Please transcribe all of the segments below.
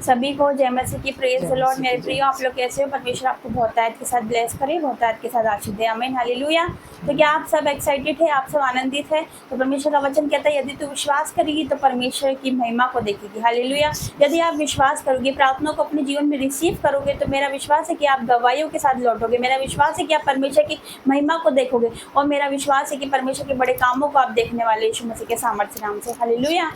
सभी को जय मसीह की प्रेज द लॉर्ड। मेरे प्रिय, आप लोग कैसे हो? परमेश्वर आपको बहुत आयत के साथ ब्लेस करे, बहुत आयत के साथ आशीष दे। आमीन, हालेलुया। तो क्या आप सब एक्साइटेड है? आप सब आनंदित है? तो परमेश्वर का वचन कहता है, यदि तू विश्वास करेगी तो परमेश्वर की महिमा को देखेगी। हालेलुया। यदि आप विश्वास करोगे, प्रार्थना को अपने जीवन में रिसीव करोगे, तो मेरा विश्वास है कि आप गवाहियों के साथ लौटोगे। मेरा विश्वास है कि आप परमेश्वर की महिमा को देखोगे, और मेरा विश्वास है कि परमेश्वर के बड़े कामों को आप देखने वाले यीशु मसीह के सामर्थ्य नाम से। Hallelujah,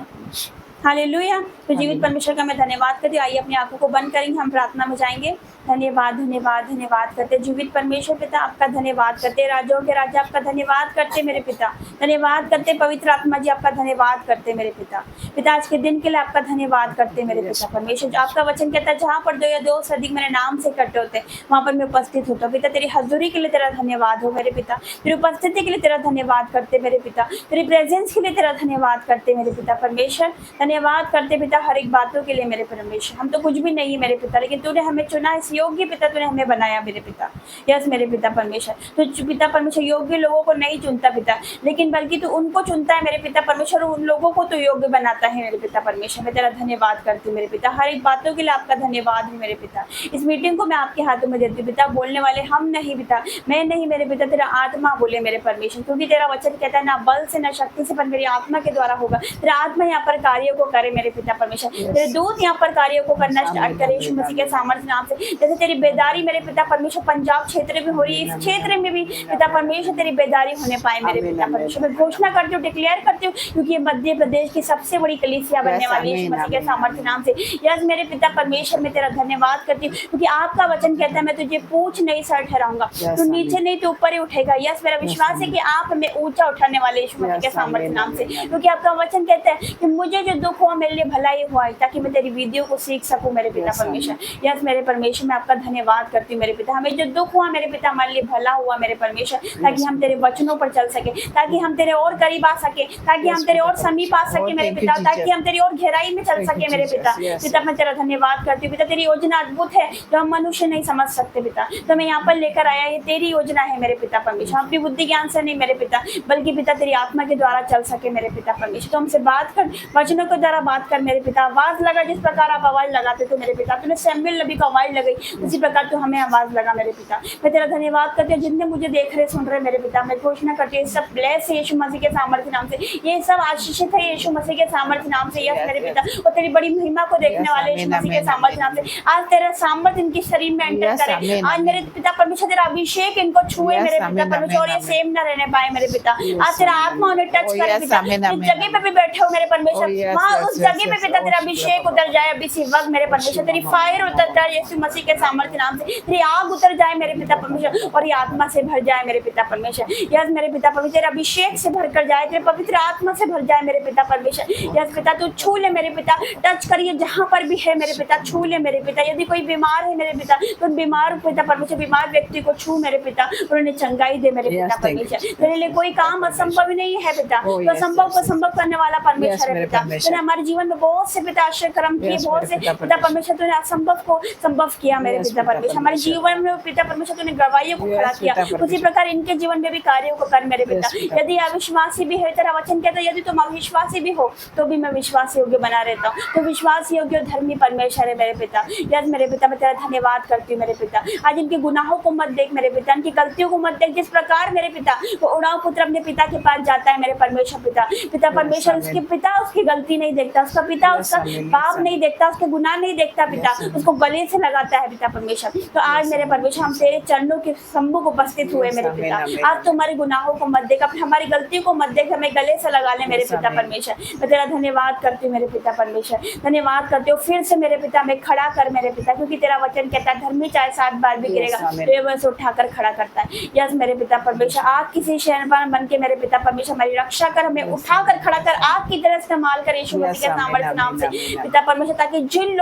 hallelujah. तो जीवित परमेश्वर का मैं धन्यवाद करती हूँ। आइए अपनी आंखों को बंद करेंगे, हम प्रार्थना में जाएंगे। धन्यवाद धन्यवाद धन्यवाद करते जीवित परमेश्वर पिता, आपका धन्यवाद करते। राजाओं के राजा आपका धन्यवाद करते मेरे पिता, धन्यवाद करते। पवित्र आत्मा जी आपका धन्यवाद करते मेरे पिता। पिता आज के दिन के लिए आपका धन्यवाद करते मेरे पिता परमेश्वर। आपका वचन कहता है, जहाँ पर 2 या 2 से अधिक मेरे नाम से इकट्ठे होते वहाँ पर मैं उपस्थित होता हूँ। पिता तेरी हजूरी के लिए तेरा धन्यवाद हो मेरे पिता, तेरी उपस्थिति के लिए तेरा धन्यवाद करते मेरे पिता, तेरी प्रेजेंस के लिए तेरा धन्यवाद करते मेरे पिता परमेश्वर। धन्यवाद करते पिता हर एक बातों के लिए मेरे परमेश्वर। हम तो कुछ भी नहीं है मेरे पिता, लेकिन तूने हमें चुना इस योग्य पिता, तूने हमें बनाया मेरे पिता। यस मेरे पिता परमेश्वर। तो पिता परमेश्वर योग्य लोगों को नहीं चुनता पिता, लेकिन बल्कि तू उनको चुनता है मेरे पिता परमेश्वर, उन लोगों को तो योग्य बनाता है मेरे पिता परमेश्वर। मैं तेरा धन्यवाद करती हूँ मेरे पिता, हर एक बातों के लिए आपका धन्यवाद है मेरे पिता। इस मीटिंग को मैं आपके हाथों में देती हूँ पिता। बोलने वाले हम नहीं पिता, मैं नहीं मेरे पिता, तेरा आत्मा बोले मेरे परमेश्वर, क्योंकि तेरा वचन कहता है ना बल से ना शक्ति से, पर मेरी आत्मा के द्वारा होगा। तेरा आत्मा यहाँ पर कार्यों को करे मेरे पिता परमेश्वर। तेरे दूत यहाँ पर कार्यों को करना स्टार्ट करे यीशु मसीह के सामर्थ्य नाम से। जैसे तेरी बेदारी मेरे पिता परमेश्वर पंजाब क्षेत्र में हो रही है, इस क्षेत्र में भी पिता परमेश्वर तेरी बेदारी होने पाए मेरे पिता परमेश्वर। मैं घोषणा करती हूँ, डिक्लेयर करती हूँ, क्योंकि ये मध्य प्रदेश की सबसे बड़ी कलीसिया बनने वाली है यीशु मसीह के सामर्थ्य नाम से। यस मेरे पिता परमेश्वर, मैं तेरा धन्यवाद करती हूँ, क्योंकि आपका वचन कहता है मैं तुझे पूछ नहीं सर ठहराऊंगा, तू नीचे नहीं तो ऊपर ही उठेगा। यस मेरा विश्वास है कि आप हमें ऊंचा उठाने वाले यीशु मसीह के सामर्थ्य नाम से, क्योंकि आपका वचन कहता है कि मुझे जो दुख हुआ मेरे लिए भलाई हुआ है, ताकि मैं तेरी वीडियो को सीख सकूं मेरे पिता परमेश्वर। यस मेरे परमेश्वर, मैं आपका धन्यवाद करती हूँ मेरे पिता। हमें जो दुख हुआ मेरे पिता हमारे लिए भला हुआ मेरे परमेश्वर, ताकि हम तेरे वचनों पर चल सके, ताकि हम तेरे और करीब आ सके, ताकि हम तेरे और समीप आ सके मेरे पिता, ताकि हम तेरी और गहराई में चल सके मेरे पिता। पिता मैं तेरा धन्यवाद करती हूँ पिता, तेरी योजना अद्भुत है जो हम मनुष्य नहीं समझ सकते पिता। तो मैं यहाँ पर लेकर आया, ये तेरी योजना है मेरे पिता परमेश्वर, अपनी बुद्धि ज्ञान से नहीं मेरे पिता, बल्कि पिता तेरी आत्मा के द्वारा चल सके मेरे पिता परमेश्वर। तो हमसे बात कर, वचनों के द्वारा बात कर मेरे पिता। आवाज लगा जिस प्रकार आप आवाज लगाते थे मेरे पिता, तूने सैमुएल नबी को आवाज लगाई, उसी प्रकार तू हमें आवाज लगा मेरे पिता। मैं तेरा धन्यवाद करती हूँ जिनने मुझे देख रहे सुन रहे मेरे पिता। मैं घोषणा करती हूँ सब ब्लेस है यीशु मसीह के सामर्थ्य नाम से, ये सब आशीषित है यीशु मसीह के सामर्थ्य नाम से। यस मेरे पिता, और तेरी बड़ी महिमा को देखने वाले यीशु मसीह के सामर्थ्य नाम से। आज तेरा सामर्थ्य इनके शरीर में एंटर करे। आज मेरे पिता परमेश्वर तेरा अभिषेक इनको छुए मेरे पिता परमेश्वर, और ये सेम न रहने पाए मेरे पिता। आज तेरा आत्मा उन्हें टच करे पिता, जिस जगह पे भी बैठे हो मेरे परमेश्वर, वहाँ उस जगह पे पिता तेरा अभिषेक उतर जाए अभी इसी वक्त मेरे परमेश्वर। तेरी फायर उतर जाए यीशु मसीह के सामर्थ्य नाम से, तेरी आग उतर जाए मेरे पिता परमेश्वर, और ये आत्मा से भर जाए मेरे पिता परमेश्वर। यस मेरे पिता परमेश्वर, तेरे अभिषेक से भर कर जाए, तेरे पवित्र आत्मा से भर जाए मेरे पिता परमेश्वर। यस पिता तू छू ले मेरे पिता, टच करिए जहाँ पर भी है मेरे पिता, छू ले मेरे पिता। यदि कोई बीमार है मेरे पिता, तो बीमार पिता परमेश्वर, बीमार व्यक्ति को छू मेरे पिता, और उन्हें चंगाई दे मेरे पिता परमेश्वर। तेरे लिए कोई काम असंभव नहीं है पिता, तो असंभव को संभव करने वाला परमेश्वर है पिता। तूने हमारे जीवन में बहुत से पिता आश्चर्य कर्म किए, बहुत से पिता परमेश्वर तूने असंभव को संभव किया मेरे पिता परमेश्वर। हमारे जीवन में पिता परमेश्वर तूने गवाहियों को खड़ा किया, उसी प्रकार इनके जीवन में भी कार्यों को कर मेरे पिता। यदि अविश्वासी भी है, तेरा वचन कहता है यदि तुम अविश्वासी भी हो तो भी मैं विश्वास योग्य बना रहता हूँ। तो विश्वास योग्य धर्मी परमेश्वर है मेरे पिता। यस मेरे पिता, मैं तेरा धन्यवाद करती हूँ मेरे पिता। आज इनके गुनाहों को मत देख मेरे पिता, इनकी गलतियों को मत देख। जिस प्रकार मेरे पिता वो उड़ाव पुत्र अपने पिता के पास जाता है मेरे परमेश्वर पिता, पिता परमेश्वर उसके पिता उसकी गलती नहीं देखता, उसका पिता उसका पाप नहीं देखता, उसके गुनाह नहीं देखता पिता, उसको गले से लगाता है पिता परमेश्वर। तो आज मेरे परमेश्वर हम तेरे चरणों के सम्मुख उपस्थित हुए मेरे पिता। आज तुम्हारे गुनाहों को मत देख, हमारी गलती को मत देख, हमें गले से लगा ले मेरे पिता परमेश्वर। मैं तेरा धन्यवाद करती हूँ मेरे पिता परमेश्वर, धन्यवाद करती हूँ। फिर से मेरे पिता में खड़ा कर मेरे पिता, क्योंकि तेरा वचन कहता है धर्मी चाहे 7 बार भी गिरेगा तो ये वैसे उठाकर खड़ा करता है। यस मेरे पिता परमेश्वर, आग किसी शहरपान बन के मेरे पिता परमेश्वर हमारी रक्षा कर, हमें उठाकर खड़ा कर, आग की तरह इस्तेमाल कर यीशु मसीह के सामर्थ्य नाम से पिता परमेश्वर, ताकि जिन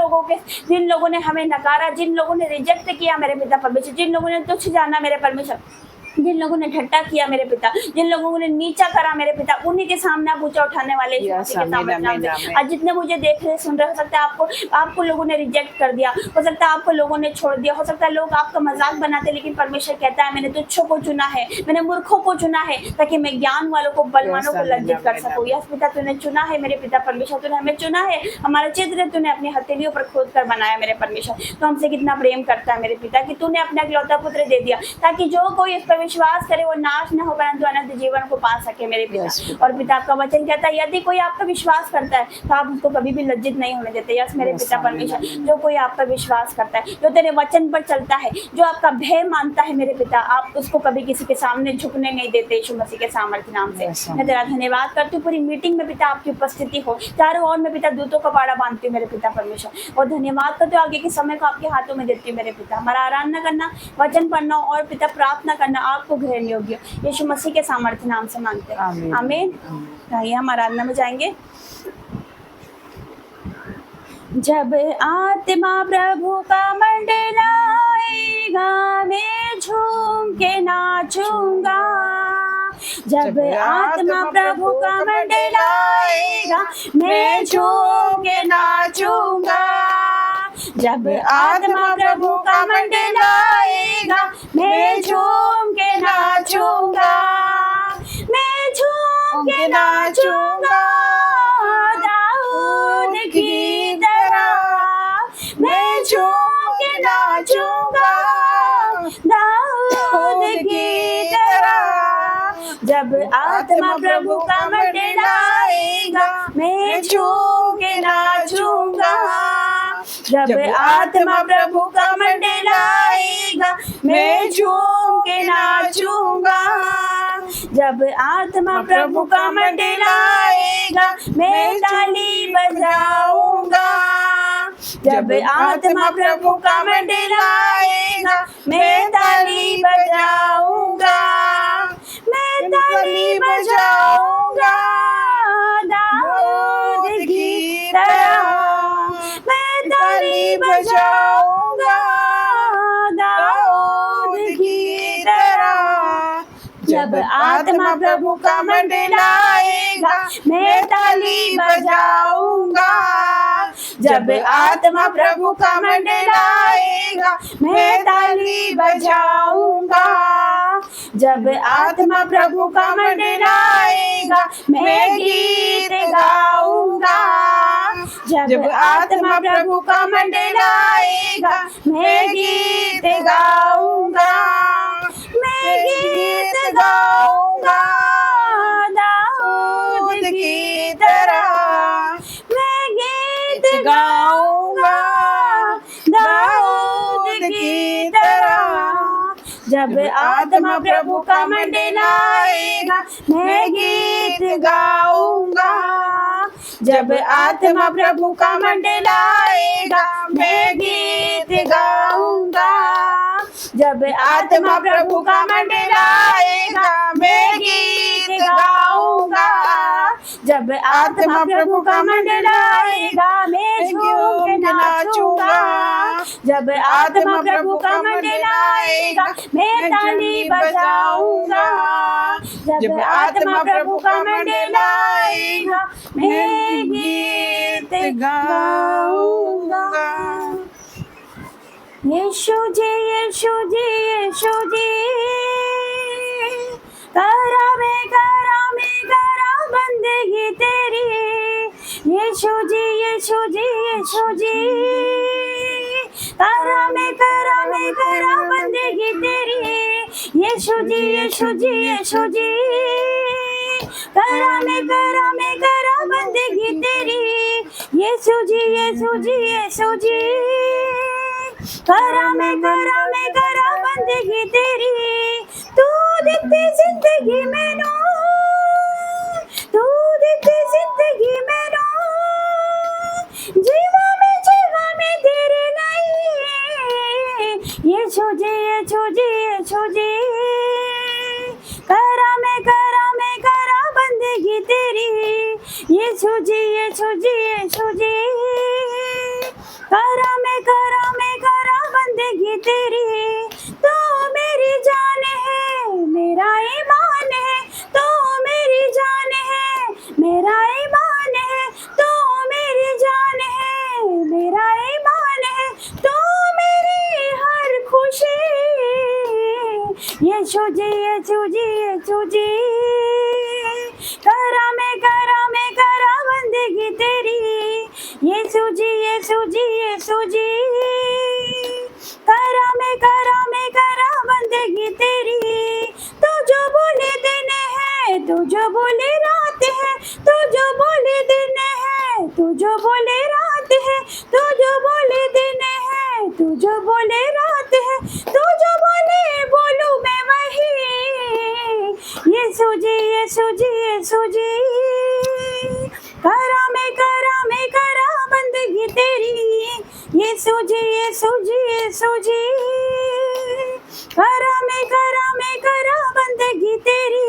लोगों ने हमें नकारा, जिन लोगों ने रिजेक्ट किया मेरे पिता परमेश्वर, जिन लोगों ने तुच्छ जाना मेरे परमेश्वर, जिन लोगों ने ठट्टा किया मेरे पिता, जिन लोगों ने नीचा करा मेरे पिता, उन्हीं के सामने आप ऊंचा उठाने वाले यीशु मसीह के सामर्थ्य नाम से। आज जितने मुझे देख रहे सुन रहे, हो सकता है आपको लोगों ने रिजेक्ट कर दिया, हो सकता है आपको लोगों ने छोड़ दिया, हो सकता है लोग आपका मजाक बनाते, लेकिन परमेश्वर कहता है मैंने तुच्छों को चुना है, मैंने मूर्खों को चुना है, ताकि मैं ज्ञान वालों को, बलवानों को लज्जित कर सकूं। यस पिता, तूने चुना है मेरे पिता परमेश्वर, तूने हमें चुना है, हमारे चित्र तूने अपनी हथेलियों पर खोद कर बनाया मेरे परमेश्वर। तो हमसे कितना प्रेम करता है मेरे पिता कि तूने अपना इकलौता पुत्र दे दिया, ताकि जो कोई इस पर विश्वास करे वो नाश न हो परंतु अनंत जीवन को पा सके मेरे पिता। और पिता आपका वचन कहता है यदि कोई आप पर विश्वास करता है तो आप उसको कभी भी लज्जित नहीं होने देते। यस मेरे पिता परमेश्वर, जो कोई आप पर विश्वास करता है, जो तेरे वचन पर चलता है, जो आपका भय मानता है मेरे पिता, आप उसको कभी किसी के सामने झुकने नहीं देते यीशु मसीह के सामर्थ्य नाम से। मैं तेरा धन्यवाद करती हूँ, पूरी मीटिंग में पिता आपकी उपस्थिति हो, चारों ओर में पिता दूतों का बाड़ा बांधती हूँ मेरे पिता परमेश्वर। और धन्यवाद करते हो, आगे के समय को आपके हाथों में देती हूँ मेरे पिता। हमारा आराधना करना, वचन पढ़ना और पिता प्रार्थना करना आपको ग्रहण योग्य यीशु मसीह के सामर्थ्य नाम से मांगते हैं, आमीन। आइए हम आराधना में जाएंगे। जब आत्मा प्रभु का मंडलाएगा मैं झूम के नाचूंगा। जब आत्मा प्रभु का मंडलाएगा मैं झूम के नाचूंगा। जब आत्मा प्रभु का मंडलाएगा मैं झूम के नाचूंगा। मैं झूम के नाचूंगा दाऊद की तरह। मैं झूम के नाचूंगा दाऊद की तरह। जब आत्मा प्रभु का मंडलाएगा मैं झूम के नाचूंगा। जब आत्मा प्रभु का मंडलाएगा मैं झूम के नाचूंगा। जब आत्मा प्रभु का मंडलाएगा मैं ताली बजाऊंगा। जब आत्मा प्रभु का मंडलाएगा मैं ताली बजाऊंगा। मैं ताली बजाऊंगा दाऊद की तरह। मैं ताली बजाऊंगा दाऊद की तरह। जब आत्मा प्रभु का मंडलाएगा मैं ताली बजाऊंगा। जब आत्मा प्रभु का मंडलाएगा मैं ताली बजाऊंगा। जब आत्मा प्रभु का मंडलाएगा मैं गीत गाऊंगा। जब आत्मा प्रभु का मंडलाएगा मैं गीत गाऊंगा। मैं गीत गाऊंगा दाऊद की तरह। मैं गीत गाऊंगा दाऊद की तरह। जब आत्मा प्रभु का मंडलाएगा मैं गीत गाऊंगा। जब आत्मा प्रभु का मंडलाएगा मैं गीत गाऊंगा। जब आत्मा प्रभु का मंडलाएगा मैं गीत गाऊंगा। जब आत्मा प्रभु का मंडलाएगा मैं झूम के नाचूंगा। जब आत्मा प्रभु का मंडलाएगा मैं ताली बजाऊंगा। जब आत्मा प्रभु का मंडलाएगा मैं गीत गाऊंगा। यीशु जी यीशु जी यीशु जी करा बंदगी तेरी। यीशु जी यीशु जी यीशु जी करा बंदगी तेरी। यीशु जी यीशु जी यीशु जी करा बंदगी तेरी। यीशु जी यीशु जी यीशु जी करा बंदगी तेरी। तू देती जिंदगी मैनू, तू देती जिंदगी मैनू। जीवा में तेरे नहीं। यीशु जी यीशु जी यीशु जी करा बंदगी तेरी। यीशु जी यीशु जी यीशु जी करा बंदगी तेरी। तो मेरी जान है यीशु जी यीशु जी यीशु जी, करा मैं करा बंदगी तेरी, यीशु जी यीशु जी यीशु जी, करा मैं करा बंदगी तेरी। तू जो बोले दिन है, तू जो बोले रात है, तू जो बोले दिन है, तू जो बोले रात है, तू जो बोले दिन है, तू जो बोले रात है, तू जो बोले बोलूं मैं वही, यीशु जी यीशु जी यीशु जी, करा मैं करा बंदगी तेरी, यीशु जी यीशु जी यीशु जी, करा मैं करा बंदगी तेरी।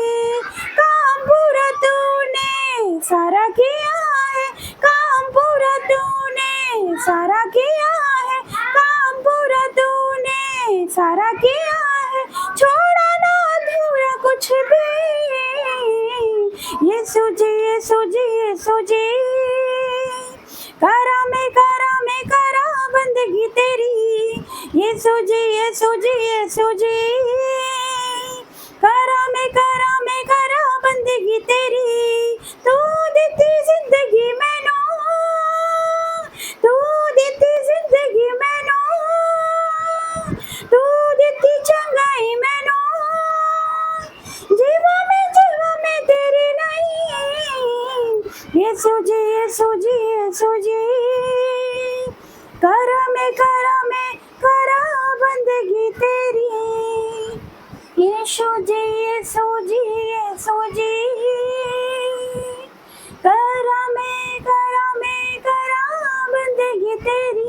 काम पूरा तूने सारा किया है, काम पूरा तूने सारा किया है, काम पूरा तूने सारा किया है, छोड़ा ना अधूरा कुछ भी, यीशु जी यीशु जी यीशु जी, करा मैं करा बंदगी तेरी, यीशु जी यीशु जी यीशु जी, करा मैं करा बंदगी तेरी। तू देती जिंदगी मैनू, तू देती जिंदगी मैनू, तू देती चंगाई मैनू, जीवा में तेरी नहीं, यीशु जी यीशु जी यीशु जी, करा मैं करा बंदगी तेरी, यीशु जी यीशु जी यीशु जी, करा मैं करा बंदगी तेरी।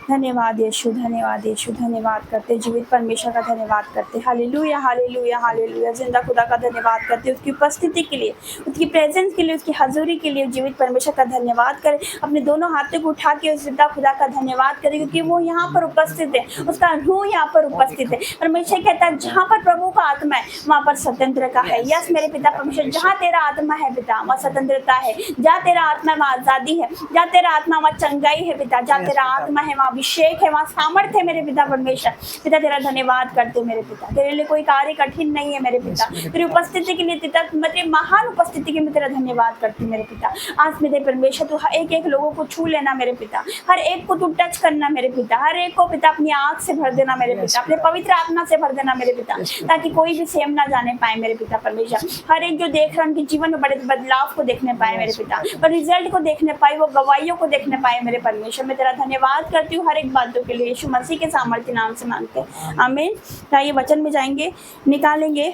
धन्यवाद यीशु, धन्यवाद यीशु, धन्यवाद करते जीवित परमेश्वर का धन्यवाद करते। Hallelujah hallelujah hallelujah. जिंदा खुदा का धन्यवाद करते, उसकी उपस्थिति के लिए, उसकी प्रेजेंस के लिए, उसकी हजूरी के लिए जीवित परमेश्वर का धन्यवाद करें। अपने दोनों हाथों को उठा के उस जिंदा खुदा का धन्यवाद करें, क्योंकि वो यहाँ पर उपस्थित है, उसका रूह यहाँ पर उपस्थित है। परमेश्वर कहता है जहाँ पर प्रभु का आत्मा है वहाँ पर स्वतंत्रता है। यस मेरे पिता परमेश्वर, जहाँ तेरा आत्मा है पिता वहाँ स्वतंत्रता है, जहाँ तेरा आत्मा है वहाँ आजादी है, जहाँ तेरा आत्मा वहाँ चंगाई है पिता, जहाँ तेरा आत्मा है वहाँ अभिषेक है, वहाँ सामर्थ्य है मेरे पिता परमेश्वर। पिता तेरा धन्यवाद करते मेरे पिता, तेरे लिए कोई कार्य कठिन नहीं है मेरे पिता। तेरी उपस्थिति के लिए पिता, तेरी महान उपस्थिति के लिए तेरा धन्यवाद करती मेरे पिता। आज मेरे परमेश्वर तू एक एक लोगों को छू लेना मेरे पिता, हर एक को तू टच करना मेरे पिता, हर एक को पिता अपनी आँख से भर देना मेरे पिता, अपने पवित्र आत्मा से भर देना मेरे पिता, ताकि कोई भी सेम ना जाने पाए मेरे पिता परमेश्वर। हर एक जो देख रहा है उनके जीवन में बड़े बदलाव को देखने पाए मेरे पिता, और रिजल्ट को देखने पाए, वो गवाहियों को देखने पाए मेरे परमेश्वर। मैं तेरा धन्यवाद करती हूँ हर एक बातों के लिए, यीशु मसीह के सामर्थ्य नाम से मांगते हैं, आमीन। ये वचन में जाएंगे, निकालेंगे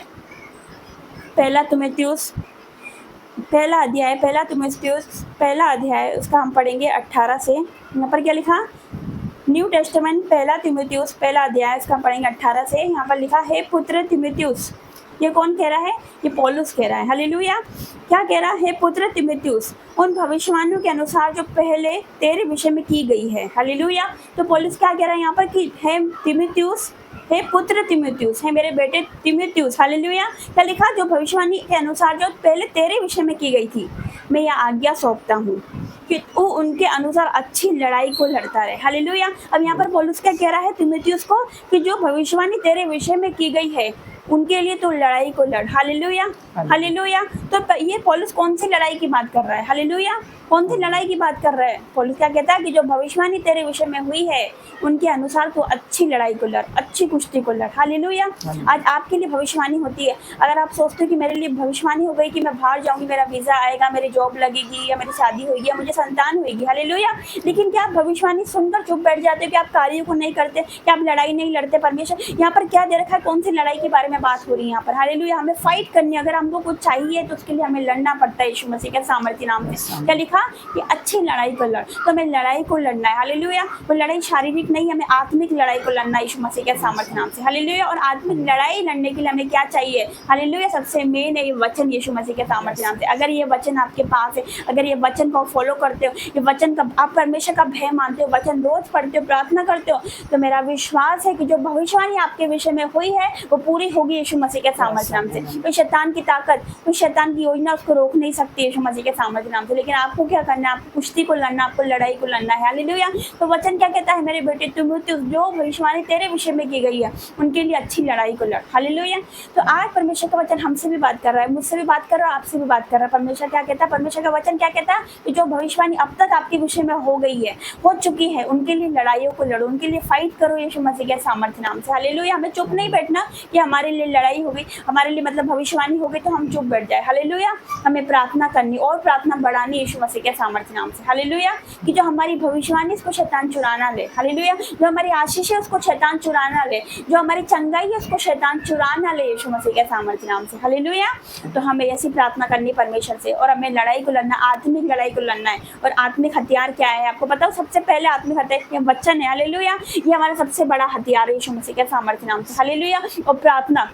पहला तिमुथियुस पहला अध्याय उसका हम पढ़ेंगे 18 से। यहाँ पर क्या लिखा, न्यू टेस्टामेंट पहला तिमुथियुस पहला अध्याय उसका हम पढ़ेंगे 18 से। यहाँ पर लिखा है पुत्र तिमुथियुस, ये कौन कह रहा है, ये पौलुस कह रहा है। हालेलुया। क्या कह रहा है, पुत्र तिमुथियुस, उन भविष्यवाणियों के अनुसार जो पहले तेरे विषय में की गई है। हालेलुया। तो पौलुस क्या कह रहा है यहाँ पर कि है तिमुथियुस, हे पुत्र तिमुथियुस, है मेरे बेटे तिमुथियुस। हालेलुया। क्या लिखा, जो भविष्यवाणी के अनुसार जो पहले तेरे विषय में की गई थी, मैं यह आज्ञा सौंपता हूँ कि तू उनके अनुसार अच्छी लड़ाई को लड़ता रहे। हालेलुया। अब यहाँ पर पौलुस क्या कह रहा है तिमुथियुस को कि जो भविष्यवाणी तेरे विषय में की गई है उनके लिए तो लड़ाई को लड़। Hallelujah hallelujah. तो ये पौलुस कौन सी लड़ाई की बात कर रहा है, हालेलुया, कौन सी लड़ाई की बात कर रहा है? पौलुस क्या कहता है कि जो भविष्यवाणी तेरे विषय में हुई है उनके अनुसार तो अच्छी लड़ाई को लड़, अच्छी कुश्ती को लड़। हालेलुया। आज आपके लिए भविष्यवाणी होती है। अगर आप सोचते हो कि मेरे लिए भविष्यवाणी हो गई कि मैं बाहर जाऊंगी, मेरा वीजा आएगा, मेरी जॉब लगेगी, या मेरी शादी होगी, या मुझे संतान होगी, हालेलुया, लेकिन क्या आप भविष्यवाणी सुनकर चुप बैठ जाते हो कि आप कार्यों को नहीं करते, कि आप लड़ाई नहीं लड़ते? परमेश्वर यहाँ पर क्या दे रखा है, कौन सी लड़ाई के बारे में बात हो रही है यहाँ पर? हालेलुया। हमें फाइट करनी है, अगर हमको कुछ चाहिए तो उसके लिए हमें लड़ना पड़ता है यीशु मसीह के सामर्थ्य नाम से। क्या लिखा कि अच्छी लड़ाई को लड़, तो हमें लड़ाई को लड़ना है। हालेलुया। वो लड़ाई शारीरिक नहीं, हमें आत्मिक लड़ाई को लड़ना है यीशु मसीह के सामर्थ्य नाम से। हालेलुया। और आत्मिक लड़ाई लड़ने के लिए हमें क्या चाहिए? हालेलुया। सबसे मेन है ये वचन यीशु मसीह के सामर्थ्य नाम से। अगर ये वचन आपके पास है, अगर ये वचन को फॉलो करते हो, ये वचन का आप परमेश्वर का भय मानते हो, वचन रोज पढ़ते हो, प्रार्थना करते हो, तो मेरा विश्वास है कि जो भविष्यवाणी आपके विषय में हुई है वो पूरी होगी यीशु मसीह के सामर्थ्य नाम से। कोई शैतान की ताकत, कोई शैतान की योजना उसको रोक नहीं सकती यीशु मसीह के सामर्थ्य नाम से। लेकिन आपको क्या करना है, आपको कुश्ती को लड़ना, आपको लड़ाई को लड़ना है। हालेलुया। तो वचन क्या कहता है, मेरे बेटे तुम जो भविष्यवाणी तेरे विषय में की गई है उनके लिए अच्छी लड़ाई को लड़। हालेलुया। तो आज परमेश्वर का वचन हमसे भी बात कर रहा है, मुझसे भी बात कर रहा है, आपसे भी बात कर रहा है। परमेश्वर क्या कहता है, परमेश्वर का वचन क्या कहता है कि जो भविष्यवाणी अब तक आपके विषय में हो गई है, हो चुकी है, उनके लिए लड़ाइयों को लड़ो, उनके लिए फाइट करो यीशु मसीह के सामर्थ्य नाम से। हालेलुया। हमें चुप नहीं बैठना कि हमारे लिए लड़ाई हो गई, हमारे लिए मतलब भविष्यवाणी हो गई तो हम चुप बैठ जाए। हालेलुया। हमें प्रार्थना करनी और प्रार्थना बढ़ानी यीशु मसीह के सामर्थ्य नाम से। हालेलुया। कि जो हमारी भविष्यवाणी उसको शैतान चुराना ले। हालेलुया। जो हमारी आशीष है उसको शैतान चुराना ले, जो हमारी चंगाई है उसको शैतान चुराना ले यीशु मसीह के सामर्थ्य नाम से। हालेलुया। तो हमें ऐसी प्रार्थना करनी परमेश्वर से, और हमें लड़ाई को लड़ना, आत्मिक लड़ाई को लड़ना है। और आत्मिक हथियार क्या है आपको पता हो? सबसे पहले आत्मिक हथियार वचन है। हालेलुया। ये हमारा सबसे बड़ा हथियार है यीशु मसीह के सामर्थ्य नाम से। हालेलुया। और प्रार्थना,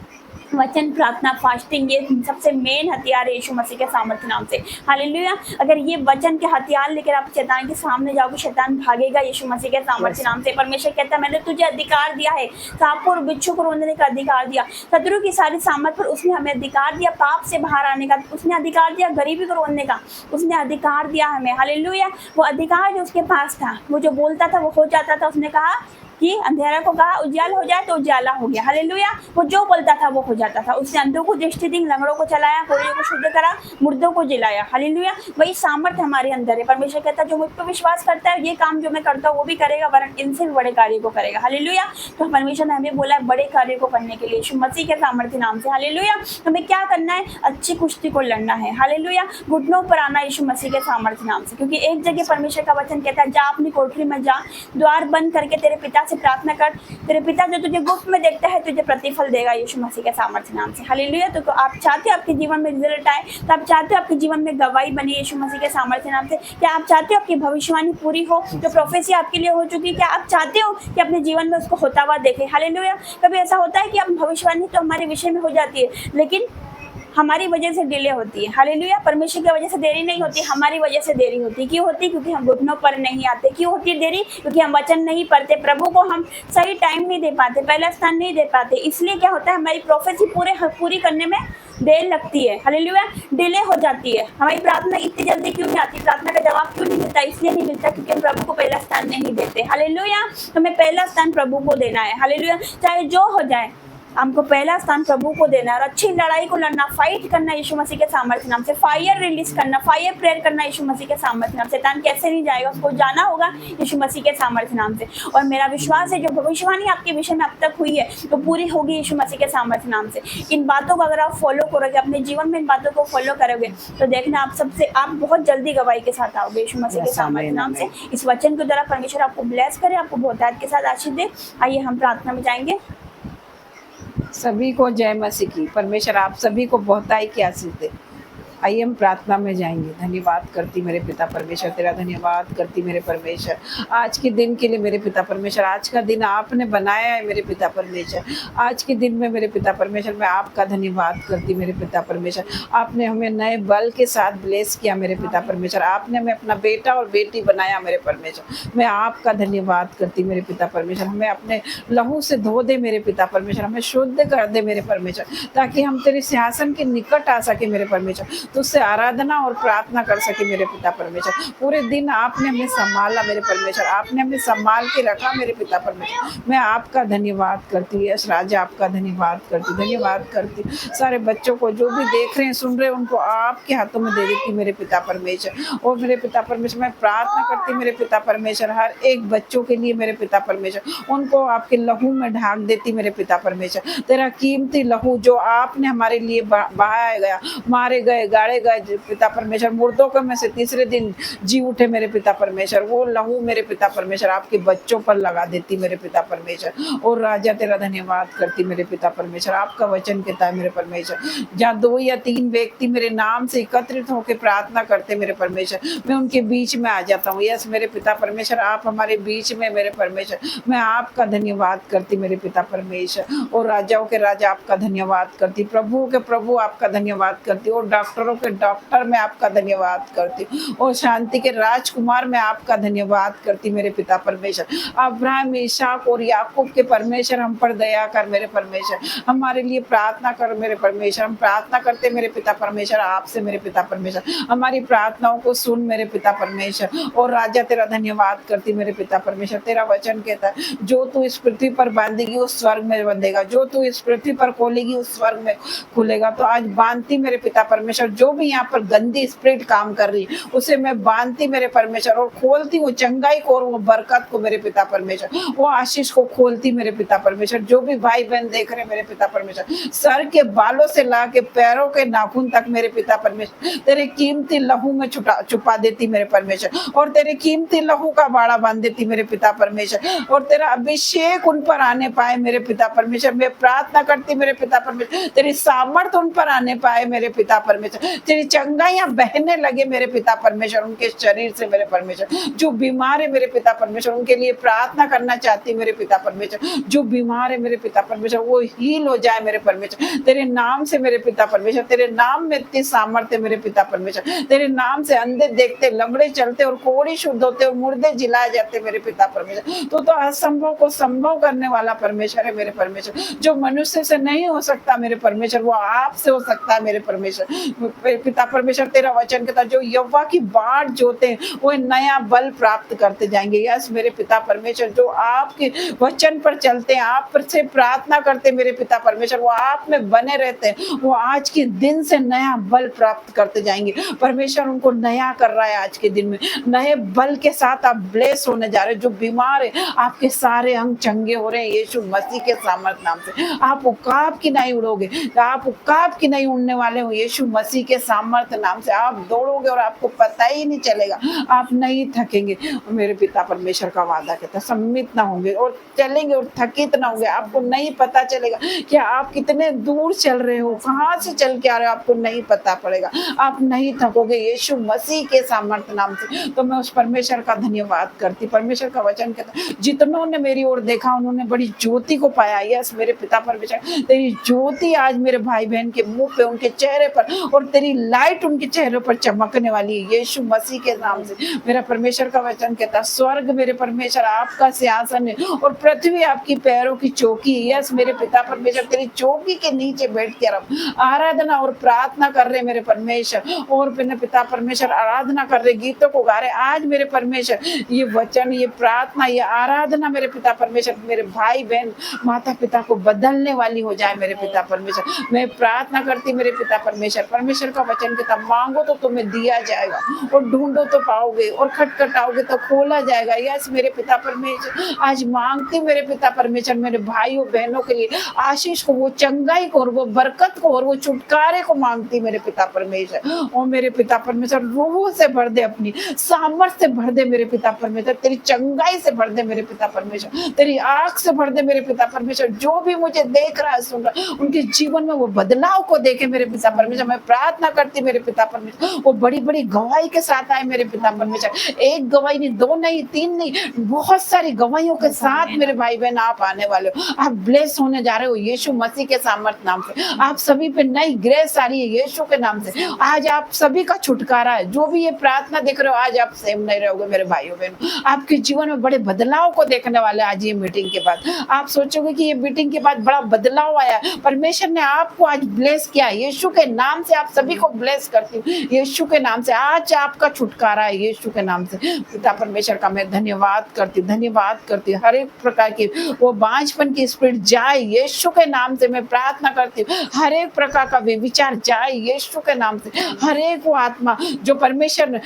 वचन, प्रार्थना, फास्टिंग, ये सबसे मेन हथियार है यीशु मसीह के सामर्थ्य नाम से। हालेलुया। अगर ये वचन के हथियार लेकर आप शैतान के सामने जाओगे, शैतान भागेगा यीशु मसीह के सामर्थ्य नाम से। परमेश्वर कहता है मैंने तुझे अधिकार दिया है, सांप को और बिच्छू को रोकने का अधिकार दिया, शत्रु की सारी सामर्थ पर उसने हमें अधिकार दिया, पाप से बाहर आने का उसने अधिकार दिया, गरीबी को रोकने का उसने अधिकार दिया हमें। हालेलुया। वो अधिकार जो उसके पास था, वो जो बोलता था वो हो जाता था। उसने कहा कि अंधेरा को कहा उजाला हो जाए तो उजाला हो गया। हालेलुया। वो जो बोलता था वो हो जाता था। उसने अंधों को दृष्टि दी, लंगड़ों को चलाया, कोढ़ियों को शुद्ध करा, मुर्दों को जिलाया। हालेलुया। वही सामर्थ्य हमारे अंदर है। परमेश्वर कहता है जो मुझ पर विश्वास करता है ये काम जो मैं करता हूँ वो भी करेगा, वरन इनसे भी बड़े कार्य को करेगा। हालेलुया। तो परमेश्वर ने हमें बोला है बड़े कार्य को करने के लिए यीशु मसीह के सामर्थ्य नाम से। हालेलुया। हमें क्या करना है? अच्छी कुश्ती को लड़ना है। हालेलुया। घुटनों पर आना यीशु मसीह के सामर्थ्य नाम से। क्योंकि एक जगह परमेश्वर का वचन कहता है जा अपनी कोठरी में जा, द्वार बंद करके तेरे पिता से प्रार्थना कर, तेरे पिता जो तुझे गुप्त में देखता है तुझे प्रतिफल देगा यीशु मसीह के सामर्थ्य नाम से। हालेलुया। तो आप चाहते हो आपके जीवन में रिजल्ट आए, तो आप चाहते हो आपके जीवन में गवाही बने यीशु मसीह के सामर्थ्य नाम से। क्या आप चाहते हो आपकी भविष्यवाणी पूरी हो, जो प्रोफेसी आपके लिए हो चुकी, क्या आप चाहते हो कि अपने जीवन में उसको होता हुआ देखे? हालेलुया। कभी ऐसा होता है कि आप भविष्यवाणी तो हमारे विषय में हो जाती है लेकिन हमारी वजह से डिले होती है। हालेलुया। परमेश्वर की वजह से देरी नहीं होती, हमारी वजह से देरी होती है। क्यों होती है? क्योंकि हम घुटनों पर नहीं आते। क्यों होती है देरी? क्योंकि हम वचन नहीं पढ़ते, प्रभु को हम सही टाइम नहीं दे पाते, पहला स्थान नहीं दे पाते। इसलिए क्या होता है, हमारी प्रोफेसी पूरी करने में देर लगती है। हालेलुया। डिले हो जाती है। हमारी प्रार्थना इतनी जल्दी क्यों नहीं आती? प्रार्थना का जवाब क्यों नहीं मिलता? इसलिए नहीं मिलता क्योंकि हम प्रभु को पहला स्थान नहीं देते। हालेलुया। हमें पहला स्थान प्रभु को देना है। हालेलुया। चाहे जो हो जाए हमको पहला स्थान प्रभु को देना है। और अच्छी लड़ाई को लड़ना, फाइट करना यीशु मसीह के सामर्थ्य नाम से। फायर रिलीज करना, फायर प्रेयर करना यीशु मसीह के सामर्थ्य नाम से। शैतान कैसे नहीं जाएगा, उसको जाना होगा यीशु मसीह के सामर्थ्य नाम से। और मेरा विश्वास है जो भविष्यवाणी आपके विषय में अब तक हुई है तो पूरी होगी यीशु मसीह के सामर्थ्य नाम से। इन बातों को अगर आप फॉलो करोगे, अपने जीवन में इन बातों को फॉलो करोगे तो देखना आप बहुत जल्दी गवाही के साथ आओगे यीशु मसीह के सामर्थ्य नाम से। इस वचन के द्वारा परमेश्वर आपको ब्लेस करे, आपको बहुतायत के साथ आशीष दे। आइए हम प्रार्थना में जाएंगे। सभी को जय मसीह की। परमेश्वर आप सभी को बहुताई की आशीष दे। आइए हम प्रार्थना में जाएंगे। धन्यवाद करती मेरे पिता परमेश्वर, तेरा धन्यवाद करती मेरे परमेश्वर आज के दिन के लिए। मेरे पिता परमेश्वर आज का दिन आपने बनाया है मेरे पिता परमेश्वर। आज के दिन में मेरे पिता परमेश्वर मैं आपका धन्यवाद करती मेरे पिता परमेश्वर। आपने हमें नए बल के साथ ब्लेस किया मेरे पिता परमेश्वर। आपने हमें अपना बेटा और बेटी बनाया मेरे परमेश्वर। मैं आपका धन्यवाद करती मेरे पिता परमेश्वर। हमें अपने लहू से धो दे मेरे पिता परमेश्वर, हमें शुद्ध कर दे मेरे परमेश्वर, ताकि हम तेरे सिंहासन के निकट आ सके मेरे परमेश्वर, तुझसे आराधना और प्रार्थना कर सके मेरे पिता परमेश्वर। पूरे दिन आपने हमें संभाला मेरे परमेश्वर, आपने हमें संभाल के रखा मेरे पिता परमेश्वर। मैं आपका धन्यवाद करती, यश राजा आपका धन्यवाद करती। सारे बच्चों को जो भी देख रहे हैं सुन रहे हैं उनको आपके हाथों में दे देती मेरे पिता परमेश्वर। और मेरे पिता परमेश्वर मैं प्रार्थना करती मेरे पिता परमेश्वर हर एक बच्चों के लिए मेरे पिता परमेश्वर, उनको आपके लहू में ढाक देती मेरे पिता परमेश्वर। तेरा कीमती लहू जो आपने हमारे लिए बहाया गया, मारे गए, गाड़े गए पिता परमेश्वर, मुर्दों को में से तीसरे दिन जी उठे मेरे पिता परमेश्वर, वो लहू मेरे पिता परमेश्वर आपके बच्चों पर लगा देती मेरे पिता परमेश्वर। और राजा तेरा धन्यवाद करती मेरे पिता परमेश्वर। आपका वचन कहता है मेरे परमेश्वर, जहाँ 2 या 3 व्यक्ति मेरे नाम से एकत्रित होकर प्रार्थना करते मेरे परमेश्वर, मैं उनके बीच में आ जाता हूँ। यस मेरे पिता परमेश्वर, आप हमारे बीच में मेरे परमेश्वर, मैं आपका धन्यवाद करती मेरे पिता परमेश्वर। और राजाओं के राजा आपका धन्यवाद करती, प्रभु के प्रभु आपका धन्यवाद करती। और डॉक्टरों डॉक्टरों के डॉक्टर मैं आपका धन्यवाद करती हूँ। और शांति के राजकुमार मैं आपका धन्यवाद करती मेरे पिता परमेश्वर। अब्राहम, इसहाक और याकूब के परमेश्वर हम पर दया कर मेरे परमेश्वर, हमारे लिए प्रार्थना कर मेरे परमेश्वर। हम प्रार्थना करते मेरे पिता परमेश्वर आपसे मेरे पिता परमेश्वर, हमारी प्रार्थनाओं को सुन मेरे पिता परमेश्वर। और राजा तेरा धन्यवाद करती मेरे पिता परमेश्वर। तेरा वचन कहता है जो तू इस पृथ्वी पर बांधेगी उस स्वर्ग में बंधेगा, जो तू इस पृथ्वी पर खोलेगी उस स्वर्ग में खुलेगा। तो आज बांधती मेरे पिता परमेश्वर, जो भी यहाँ पर गंदी स्पिरिट काम कर रही उसे मैं बांधती मेरे परमेश्वर और खोलती हूँ चंगाई को और वो बरकत को मेरे पिता परमेश्वर, वो आशीष को खोलती मेरे पिता परमेश्वर। जो भी भाई बहन देख रहे मेरे पिता परमेश्वर, सर के बालों से ला के पैरों के नाखून तक मेरे पिता परमेश्वर तेरे कीमती लहू में छुपा देती मेरे परमेश्वर, और तेरे कीमती लहू का बाड़ा बांध देती मेरे पिता परमेश्वर, और तेरा अभिषेक उन पर आने पाए मेरे पिता परमेश्वर। मैं प्रार्थना करती मेरे पिता परमेश्वर तेरी सामर्थ्य उन पर आने पाए मेरे पिता परमेश्वर, तेरी चंगाइयां बहने लगे मेरे पिता परमेश्वर उनके शरीर से मेरे परमेश्वर। जो बीमार है मेरे पिता परमेश्वर उनके लिए प्रार्थना करना चाहती मेरे पिता परमेश्वर, जो बीमार है मेरे पिता परमेश्वर वो हील हो जाए मेरे परमेश्वर तेरे नाम से मेरे पिता परमेश्वर। तेरे नाम में इतनी सामर्थ्य मेरे पिता परमेश्वर, तेरे नाम से अंधे देखते, लंगड़े चलते और कोढ़ी शुद्ध होते और मुर्दे जिलाए जाते मेरे पिता परमेश्वर। तो असंभव को संभव करने वाला परमेश्वर है मेरे परमेश्वर। जो मनुष्य से नहीं हो सकता मेरे परमेश्वर वो आपसे हो सकता है मेरे परमेश्वर। पिता परमेश्वर तेरा वचन कहता जो यहोवा की बाट जोते हैं वो नया बल प्राप्त करते जाएंगे। यस मेरे पिता परमेश्वर, जो आपके वचन पर चलते हैं, आप पर से प्रार्थना करते मेरे पिता परमेश्वर, वो आप में बने रहते हैं, वो आज के दिन से नया बल प्राप्त करते जाएंगे। परमेश्वर उनको नया कर रहा है आज के दिन में, नए बल के साथ आप ब्लेस होने जा रहे हैं। जो बीमार है आपके सारे अंग चंगे हो रहे हैं यीशु मसीह के सामर्थ नाम से। आप उकाब की नहीं उड़ोगे, आप उकाब की नहीं उड़ने वाले हो यीशु मसीह के सामर्थ नाम से। आप दौड़ोगे और आपको पता ही नहीं चलेगा, आप नहीं थकेंगे। मेरे पिता परमेश्वर का वादा कहता है सम्मित ना होंगे और चलेंगे और थकित ना होंगे। आपको नहीं पता चलेगा कि आप कितने दूर चल रहे हो, कहाँ से चल के आ रहे हो, आपको नहीं पता पड़ेगा। आप नहीं थकोगे यीशु मसीह के सामर्थ नाम से। तो मैं उस परमेश्वर का धन्यवाद करती। परमेश्वर का वचन कहता है जितनों ने मेरी ओर देखा उन्होंने बड़ी ज्योति को पाया। यस मेरे पिता परमेश्वर तेरी ज्योति आज मेरे भाई बहन के मुंह पे, उनके चेहरे पर, और तेरी लाइट उनके चेहरे पर चमकने वाली है यीशु मसीह के नाम से। मेरा परमेश्वर का वचन कहता स्वर्ग मेरे परमेश्वर आपका सिंहासन है और पृथ्वी आपकी पैरों की चौकी है। यस मेरे पिता परमेश्वर तेरी चौकी के नीचे बैठ कर अब आराधना और प्रार्थना कर रहे मेरे परमेश्वर, और मेरे पिता परमेश्वर आराधना कर रहे, गीतों को गा रहे। आज मेरे परमेश्वर ये वचन, ये प्रार्थना, ये आराधना मेरे पिता परमेश्वर मेरे भाई बहन माता पिता को बदलने वाली हो जाए मेरे पिता परमेश्वर। मैं प्रार्थना करती मेरे पिता परमेश्वर। परमेश्वर का वचन कहता मांगो तो तुम्हें दिया जाएगा और ढूंढो तो पाओगे और खटखटाओगे तो खोला जाएगा। यस मेरे पिता परमेश्वर आज मांगती मेरे पिता परमेश्वर मेरे भाइयों बहनों के लिए आशीष को, वो चंगाई को और वो बरकत को और वो छुटकारे को मांगती मेरे पिता परमेश्वर। और मेरे पिता परमेश्वर रूह से भर दे, अपनी सामर्थ्य से भर दे मेरे पिता परमेश्वर, तेरी चंगाई से भर दे मेरे पिता परमेश्वर, तेरी आंख से भर दे मेरे पिता परमेश्वर। जो भी मुझे देख रहा है सुन रहा है उनके जीवन में वो बदलाव को देखे मेरे पिता परमेश्वर। मैं प्रार्थना करती मेरे पिता परमेश्वर वो बड़ी बड़ी गवाही के साथ आए मेरे पिता परमेश्वर। एक गवाही नहीं, दो नहीं, तीन नहीं, बहुत सारी गवाहियों के साथ मेरे भाई बहन आप आने वाले हो। आप ब्लेस होने जा रहे हो यीशु मसीह के सामर्थ नाम से। आप सभी पे नई ग्रेस आ रही है यीशु के नाम से। आज आप सभी का छुटकारा है। जो भी ये प्रार्थना देख रहे हो आज आप सेम नहीं रहोगे मेरे भाइयों बहनों। आपके जीवन में बड़े बदलाव को देखने वाले आज ये मीटिंग के बाद। आप सोचोगे कि ये मीटिंग के बाद बड़ा बदलाव आया, परमेश्वर ने आपको आज ब्लेस किया। यीशु के नाम से आप सभी को ब्लेस करती हूँ यीशु के नाम से। आज आपका छुटकारा है यीशु के नाम से। पिता परमेश्वर का मैं धन्यवाद करती हूँ, धन्यवाद करती हूँ। हर एक प्रकार की वो बांझपन की स्पिरिट जाए यीशु के नाम से। मैं प्रार्थना करती हूँ हर एक प्रकार का विचार जाए यीशु के नाम से। हर एक वो आत्मा जो परमेश्वर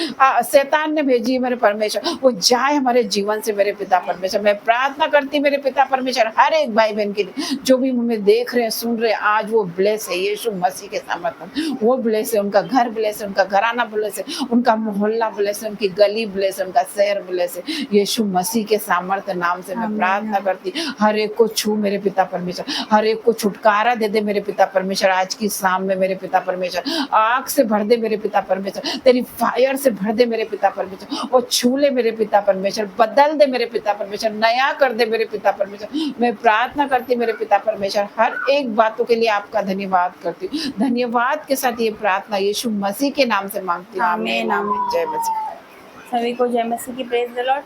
शैतान ने भेजी मेरे परमेश्वर वो जाए हमारे जीवन से मेरे पिता परमेश्वर। मैं प्रार्थना करती मेरे पिता परमेश्वर हर एक भाई बहन के लिए जो भी हमें देख रहे हैं सुन रहे हैं आज वो ब्लेस है यीशु मसीह के सामर्थ्य। वो ब्लेस है, उनका घर ब्लेस है, उनका घराना ब्लेस है, उनका मोहल्ला ब्लेस है, उनकी गली ब्लेस है, उनका शहर ब्लेस है यीशु मसीह के सामर्थ्य नाम से। मैं प्रार्थना करती हर एक को छू मेरे पिता परमेश्वर, हर एक को छुटकारा दे दे मेरे पिता परमेश्वर। आज की शाम में मेरे पिता परमेश्वर आग से भर दे मेरे पिता परमेश्वर, तेरी फायर से भर दे मेरे पिता परमेश्वर। वो छू ले मेरे पिता परमेश्वर, बदल दे मेरे पिता परमेश्वर, नया कर दे मेरे पिता परमेश्वर। मैं प्रार्थना करती मेरे पिता परमेश्वर हर एक बातों के लिए आपका धन्यवाद करती हूँ। धन्यवाद के साथ ये ये प्रार्थना यीशु मसीह के नाम से मांगती हूँ, आमीन, आमीन आमीन। जय मसीह। सभी को जय मसीह की, प्रेज द लॉर्ड।